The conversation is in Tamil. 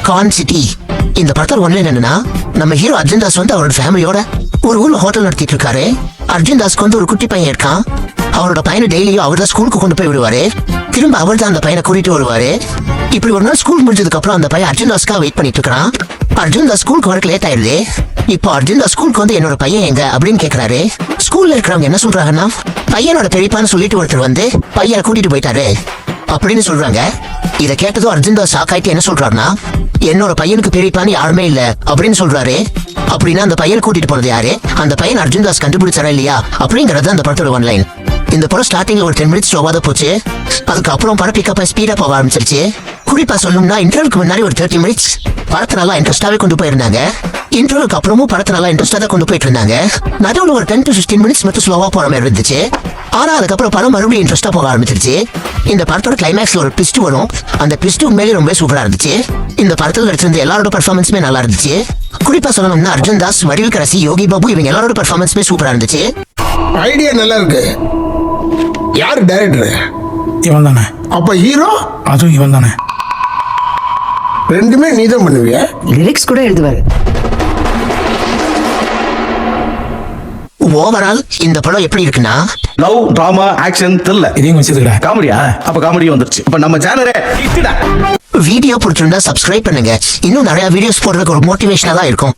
கான் சிட்டி. இந்த படத்தோட ஒன்லைன் என்னன்னா, நம்ம ஹீரோ அர்ஜுன் தாஸ் வந்து அவரோட ஃபேமிலியோட ஒரு ஊர்ல ஹோட்டல் நடத்திட்டு இருக்காரு. அர்ஜுன் தாஸ்க்கு வந்து ஒரு குட்டி பையன் இருக்கான். அவரோட பையனை டெய்லியும் அவர் தான் ஸ்கூலுக்கு கொண்டு போய் விடுவாரு. திரும்ப அவர் தான் அந்த பையனை கூட்டிட்டு வருவாரு. இப்படி ஒரு நாள் ஸ்கூல் முடிஞ்சதுக்கு அப்புறம் அந்த பையன் அர்ஜுன் தாஸ்க்காக வெயிட் பண்ணிட்டு இருக்கான். அர்ஜுன் தாஸ் ஸ்கூலுக்கு வரக்கு லேட் ஆயிடுது. இப்போ அர்ஜுன் தாஸ் ஸ்கூலுக்கு வந்து என்னோட பையன் எங்க அப்படின்னு கேக்குறாரு. ஸ்கூல்ல இருக்கிறவங்க என்ன சொல்றாங்கன்னா, பையனோட பெரியப்பான்னு சொல்லிட்டு ஒருத்தர் வந்து பையனை கூட்டிட்டு போயிட்டாரு அப்படின்னு சொல்றாங்க. இதை கேட்டதும் அர்ஜுன் தாஸ் ஷாக் ஆயிட்டு என்ன சொல்றாருன்னா, என்னோட பையனுக்கு பெரியப்பான்னு யாருமே இல்ல அப்படின்னு சொல்றாரு. அப்படின்னா அந்த பையனை கூட்டிட்டு போனது யாரு, அந்த பையன் அர்ஜுன் தாஸ் கண்டுபிடிச்சாரா இல்லையா அப்படிங்கறது அந்த படத்தோட ஒன்லைன். இந்த படம் ஸ்டார்டிங்ல ஒரு 10 மினிட்ஸ் ஸ்லோவா தான் போச்சு. அதுக்கப்புறம் படம் பிக்கப் ஸ்பீடா போக ஆரம்பிச்சிருச்சு. குறிப்பா சொல்லணும்னா இன்டர்வலுக்கு முன்னாடி ஒரு 30 மினிட்ஸ் படத்தை நல்லா இன்ட்ரெஸ்டாவே கொண்டு போயிருந்தாங்க. இன்டர்வலுக்கு அப்புறமும் படத்தை நல்லா இன்ட்ரெஸ்டா தான் கொண்டு போயிட்டு இருந்தாங்க. நடுவில் ஒரு 10 to 15 மினிட்ஸ் மட்டும் ஸ்லோவா போற மாதிரி இருந்துச்சு. ஆனா அதுக்கப்புறம் படம் மறுபடியும் இன்ட்ரெஸ்டா போக ஆரம்பிச்சிருச்சு. இந்த படத்தோட கிளைமேக்ஸ்ல ஒரு ட்விஸ்ட் வரும். அந்த ட்விஸ்ட் உண்மையிலேயே ரொம்ப சூப்பரா இருந்துச்சு. இந்த படத்துல நடிச்சிருந்த எல்லாரோட பெர்ஃபார்மன்ஸுமே நல்லா இருந்துச்சு. குறிப்பா சொல்லணும்னா அர்ஜுன் தாஸ், வடிவுக்கரசி, யோகி பாபு இவங்க எல்லாரோட பெர்ஃபார்மன்ஸுமே சூப்பரா இருந்துச்சு. ஐடியா நல்லா இருக்கு. யாரு டைரக்டர்? இவன் தானே. அப்ப ஹீரோ? அதுவும் இவன் தானே. ரெண்டுமே நீதான் பண்ணுவியா? லிரிக்ஸ் கூட எழுதுவாரு. ஓவரால் இந்த படம் எப்படி இருக்குன்னா, லவ், டிராமா, ஆக்ஷன், த்ரில்லர். இதையும் வச்சிருக்கா காமெடியா? அப்ப காமெடி வந்துருச்சு. அப்ப நம்ம சேனலே வீடியோ பிடிச்சிருந்தா சப்ஸ்கிரைப் பண்ணுங்க. இன்னும் நிறைய வீடியோஸ் போடுறதுக்கு ஒரு மோட்டிவேஷனா தான் இருக்கும்.